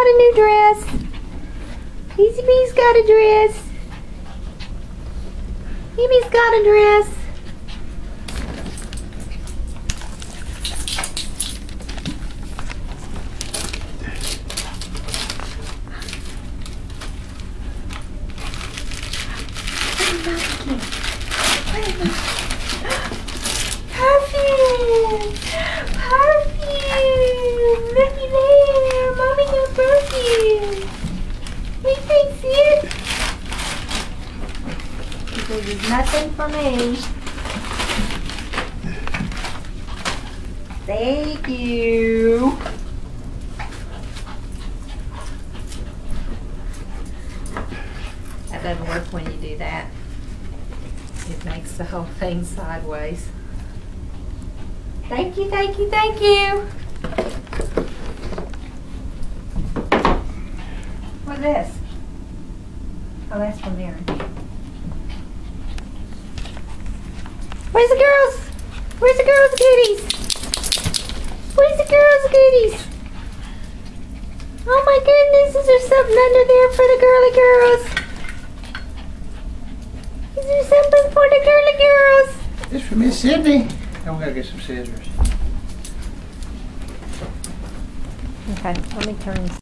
got a new dress. Easy Bee's got a dress. Mimi's got a dress. Perfume! Perfume! Looky there! Mommy got perfume! We fix it! This is nothing for me. Thank you. That doesn't work when you do that. It makes the whole thing sideways. Thank you, thank you, thank you. What's this? Oh, that's from Mary. Where's the girls? Where's the girls' goodies? Where's the girls' goodies? Oh my goodness, is there something under there for the girly girls? Is there something for the girly girls? This for Miss Sydney. Now we gotta get some scissors. Okay, let me turn this.